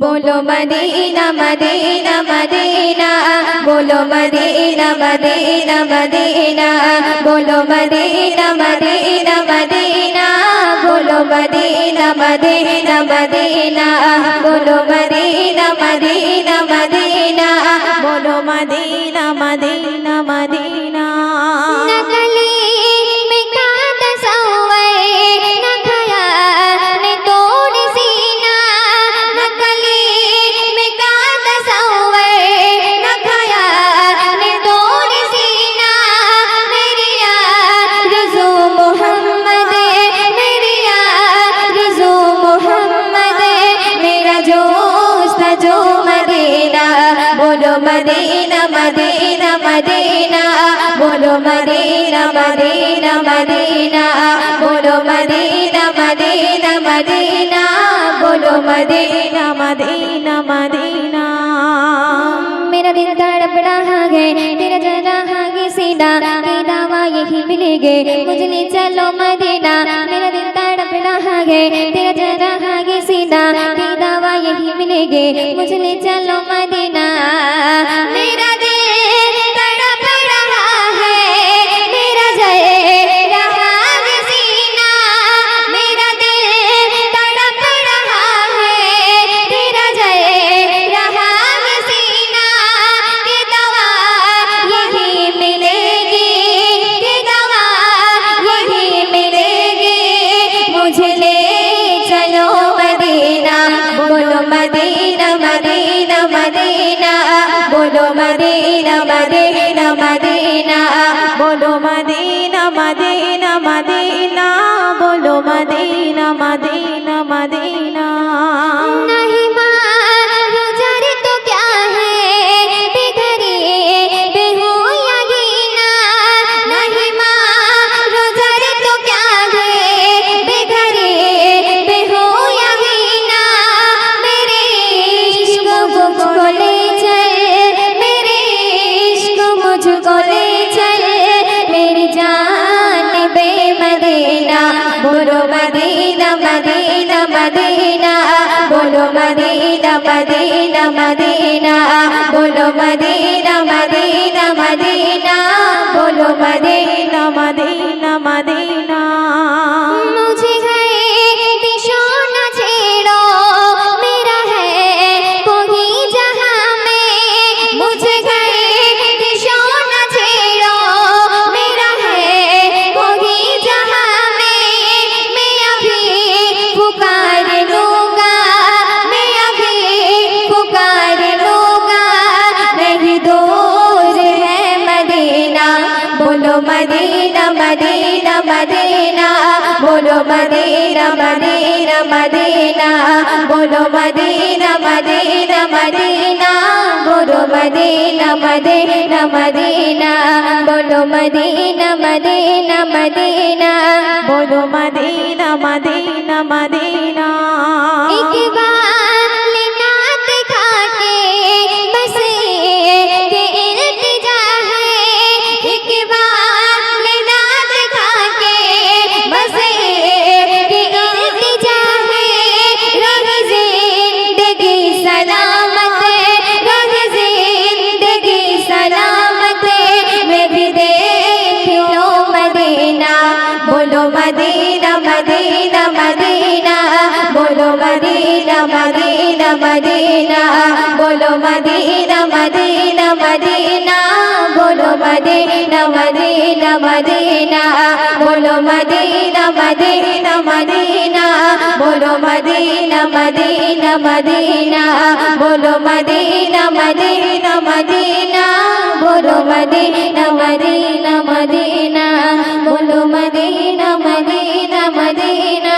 बोलो Medina Medina Medina, बोलो Medina Medina Medina, बोलो मदीना मदीना मदीना, बोलो मदीना मदीना मदीना, बोलो मदीना मदीना मदीना, बोलो मदीना मदीना मदीना। नकली में का तसव्वुर न खया ने तोड़ सीना, नकली में का तसव्वुर न खया ने तोड़ सीना। मेरी आरज़ू मोहम्मद, मेरी आरज़ू मोहम्मद, मेरा जोस्त जो मदीना। बोलो मदीना मदीना मदीना, बोलो मदीना मदीना मदीना, बोलो मदीना मदीना मदीना, बोलो मदीना मदीना मदीना। मेरा दिल तड़प रहा है, तेरा जरा है सीना, की दवा यही मिलेगी मुझे ले चलो मदीना। मेरा दिल तड़प रहा है, तेरा जरा है सीना, की दवा यही मिलेगी मुझे ले चलो मदीना। मेरा दिल तड़प रहा है, मेरा जय रहा है सीना, मेरा दिल तड़प रहा है, तेरा जय रहा है सीना। कि दवा यही मिलेगी, कि दवा यही मिलेगी मुझे ले चलो मदीना। बोलो मदीना मदीना मदीना, बोलो मदीना मदीना मदीना, बोलो मदीना मदीना मदीना, बोलो मदीना मदीना मदीना। नहीं मारो जर तो क्या है, बेघरी बेहो या गीना। नहीं मारो जर तो क्या है, बेघरी बेहो या गीना। मेरे इश्क मुझको ले चल, मेरे इश्क मुझको ले चल, मेरी जान बेमदीना। बोलो मदीना मदीना मदीना, बोलो मदीना मदीना मदीना, बोलो मदीना मदीना मदीना, बोलो मदीना मदीना मदीना। मुझे घर दिशो न छेड़ो, मेरा है कोई जहां में। मुझे घर दिशो न छेड़ो, मेरा है कोई जहां में। मैं अभी पुकार लूंगा, मैं अभी पुकार लूंगा, नहीं दूर है मदीना। बोलो मदीना मदीना मदीना, बोलो मदीना मदीना मदीना, बोलो मदीना मदीना मदीना, बोलो मदीना मदीना मदीना, बोलो मदीना मदीना मदीना, बोलो मदीना मदीना मदीना। एक बार नात खा के बस के इल्तिजा है, एक बार नात खा के बस के इल्तिजा है। रही जिंदगी सलामत, रही जिंदगी सलामत, मैं भी देख लूं मदीना। बोलो मदीना मदीना मदीना, बोलो मदीना मदीना मदीना, बोलो मदीना मदीना मदीना, बोलो मदीना मदीना मदीना, बोलो मदीना मदीना मदीना, बोलो मदीना मदीना मदीना, बोलो मदीना मदीना मदीना, बोलो मदीना मदीना मदीना, बोलो मदीना मदीना मदीना।